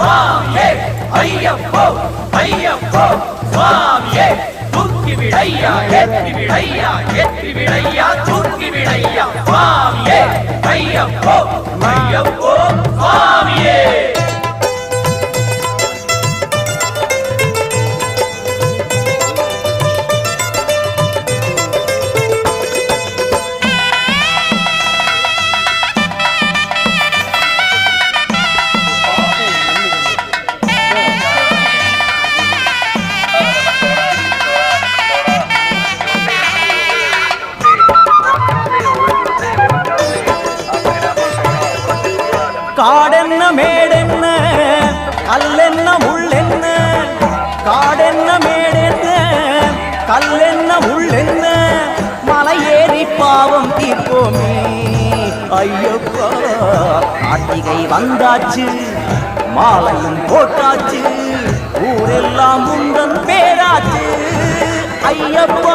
சுவாமியே ஐயப்போ ஐயப்போ சுவாமியே தூக்கி விடையா ஏற்றி விடையா ஏற்றி விடையா தூக்கி விடையா சுவாமியே ஐயப்போ ஐயப்போ சுவாமியே காடென்ன மேடென்ன கல்லென்ன முள்ளென்ன காடென்ன மேடென்ன கல்லென்ன முள்ளென்ன மலை ஏறி பாவம் தீர்ப்போமே ஐயப்பா கார்த்திகை வந்தாச்சு மாலையும் போட்டாச்சு ஊரெல்லாம் உந்தன் பேராச்சு ஐயப்பா